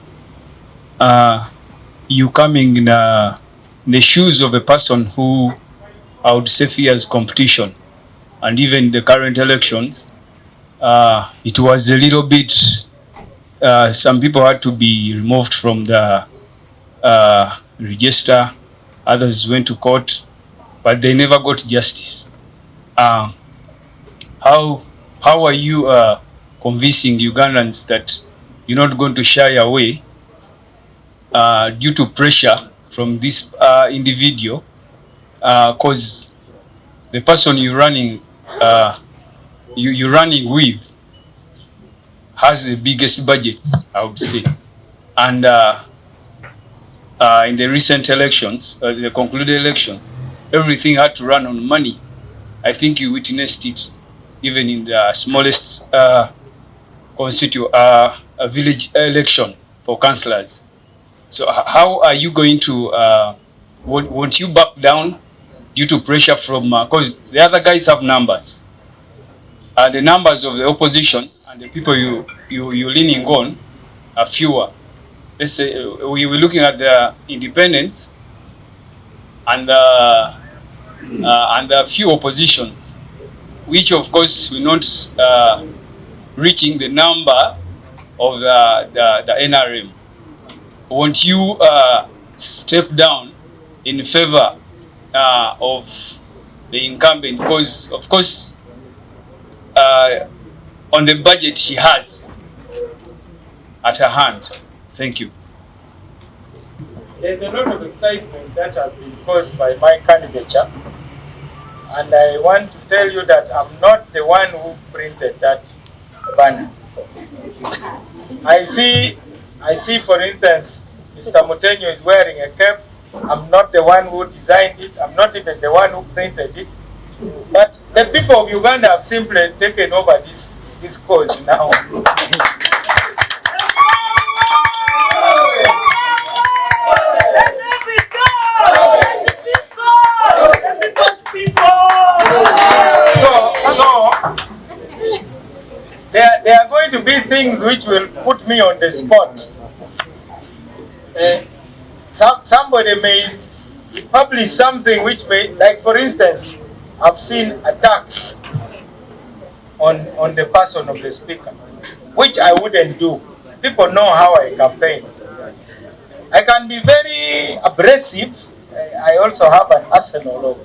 You coming in the shoes of a person who I would say fears competition, and even the current elections, it was a little bit, some people had to be removed from the register, others went to court, but they never got justice. How are you convincing Ugandans that you're not going to shy away due to pressure from this individual, because the person you're running with has the biggest budget, I would say, and in the recent elections, the concluded elections, everything had to run on money. I think you witnessed it even in the smallest village election for councillors. So how are you going to, won't you back down due to pressure from, because the other guys have numbers. The numbers of the opposition and the people you're leaning on are fewer. Let's say we were looking at the independents and the few oppositions, which of course will not reaching the number of the NRM. Won't you step down in favor of the incumbent? Because of course on the budget she has, at her hand. Thank you. There's a lot of excitement that has been caused by my candidature, and I want to tell you that I'm not the one who printed that banner. I see, for instance, Mr. Mutenyo is wearing a cap. I'm not the one who designed it. I'm not even the one who printed it. But the people of Uganda have simply taken over this cause now. So there are going to be things which will put me on the spot. Somebody may publish something which may, like for instance, I've seen attacks on the person of the speaker, which I wouldn't do. People know how I campaign. I can be very abrasive. I also have an arsenal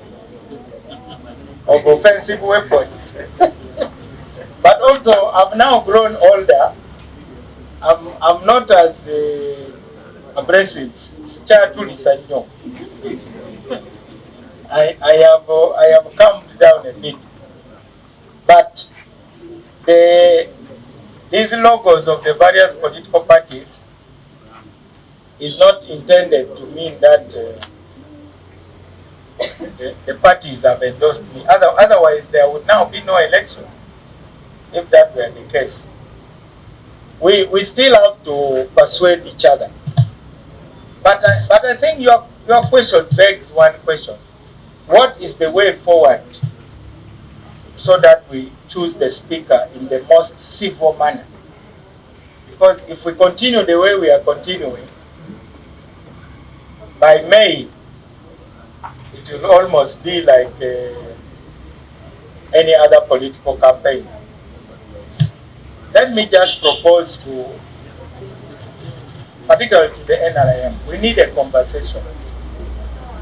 of offensive weapons. But also, I've now grown older. I'm not as abrasive. I have calmed down a bit. But these logos of the various political parties is not intended to mean that the parties have endorsed me. Otherwise, there would now be no election if that were the case. We still have to persuade each other. But I think your question begs one question. What is the way forward so that we choose the speaker in the most civil manner? Because if we continue the way we are continuing, by May, it will almost be like any other political campaign. Let me just propose to, particularly to the NRM, we need a conversation.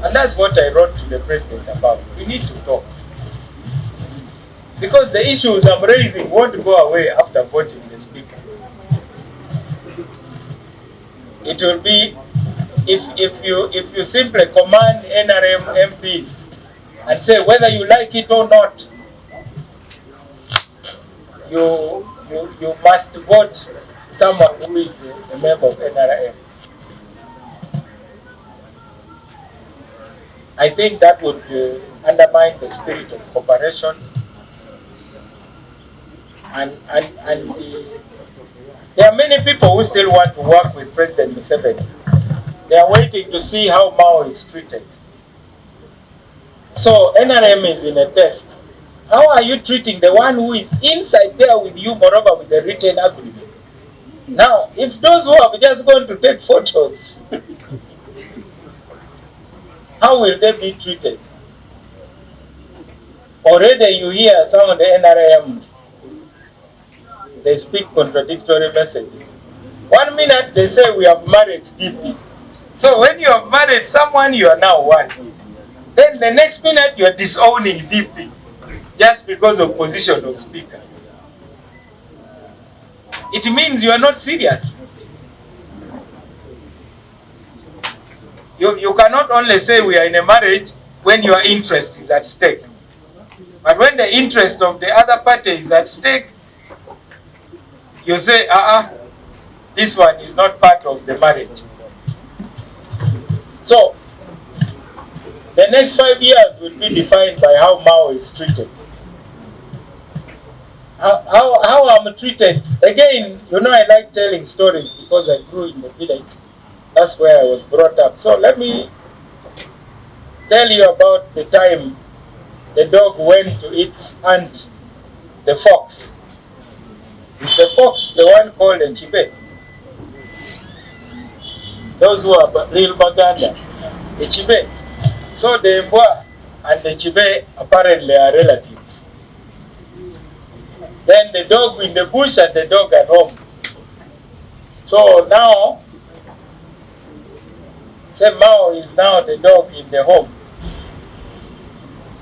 And that's what I wrote to the president about. We need to talk. Because the issues I'm raising won't go away after voting the speaker. It will be, if you simply command NRM MPs and say whether you like it or not, you must vote someone who is a member of NRM. I think that would undermine the spirit of cooperation and there are many people who still want to work with President Museveni. They are waiting to see how Mao is treated. So NRM is in a test. How are you treating the one who is inside there with you, moreover with the written agreement? Now, if those who are just going to take photos, how will they be treated? Already you hear some of the NRMs, they speak contradictory messages. 1 minute they say we have married DP. So when you have married someone, you are now one. Then the next minute you are disowning DP just because of position of speaker. It means you are not serious. You cannot only say we are in a marriage when your interest is at stake. But when the interest of the other party is at stake, you say, this one is not part of the marriage. So, the next 5 years will be defined by how Mao is treated. How I'm treated. Again, I like telling stories because I grew in the village. That's where I was brought up. So let me tell you about the time the dog went to its aunt, the fox. Is the fox the one called a chibe? Those who are real Baganda, the chibe. So the Mbwa and the chibe apparently are relatives. Then the dog in the bush and the dog at home. So now, say Mao is now the dog in the home.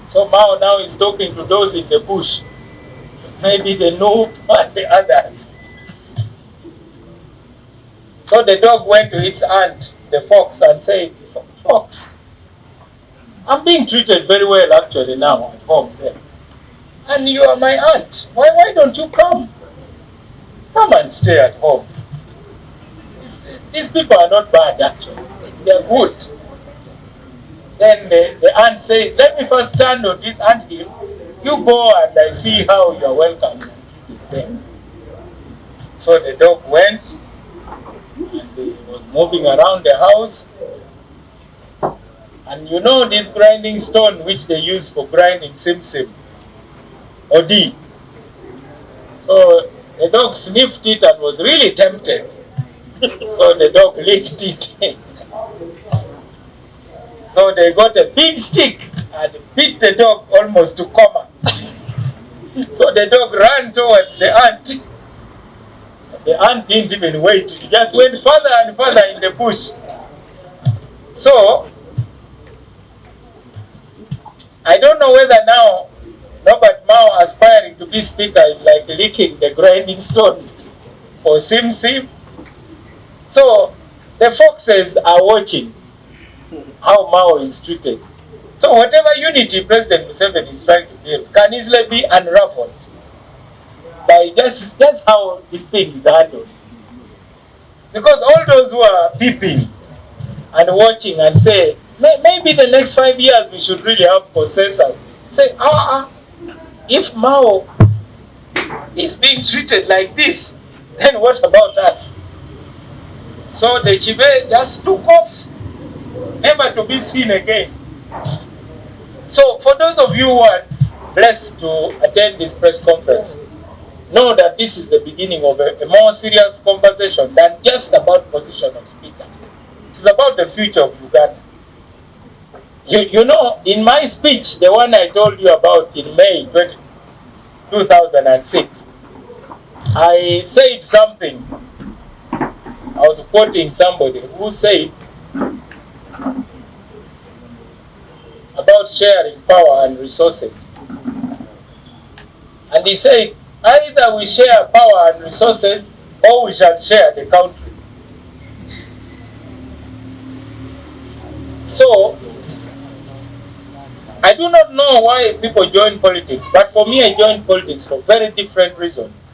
So Mao now is talking to those in the bush. Maybe the noob and the others. So the dog went to its aunt, the fox, and said, "Fox, I'm being treated very well actually now at home there. And you are my aunt. Why don't you come? Come and stay at home. These people are not bad actually. They are good." Then the aunt says, "Let me first stand on this anthill. You go and I see how you are welcome and treated there." So the dog went and he was moving around the house. And you know this grinding stone which they use for grinding sim or D. So the dog sniffed it and was really tempted. So the dog licked it. So they got a big stick and beat the dog almost to coma. So the dog ran towards the ant. The ant didn't even wait. It just went further and further in the bush. So I don't know whether now Robert Mao aspiring to be speaker is like licking the grinding stone for sim. So the foxes are watching how Mao is treated. So whatever unity President Museveni is trying to build can easily be unraveled by just how this thing is handled. Because all those who are peeping and watching and say, maybe the next 5 years we should really have consensus. Say, if Mao is being treated like this, then what about us? So the Chibe just took off, never to be seen again. So for those of you who are blessed to attend this press conference, know that this is the beginning of a more serious conversation than just about position of speaker. It's about the future of Uganda. You know, in my speech, the one I told you about in May 2006, I said something. I was quoting somebody who said about sharing power and resources. And he said, either we share power and resources or we shall share the country. So, I do not know why people join politics, but for me I joined politics for very different reasons.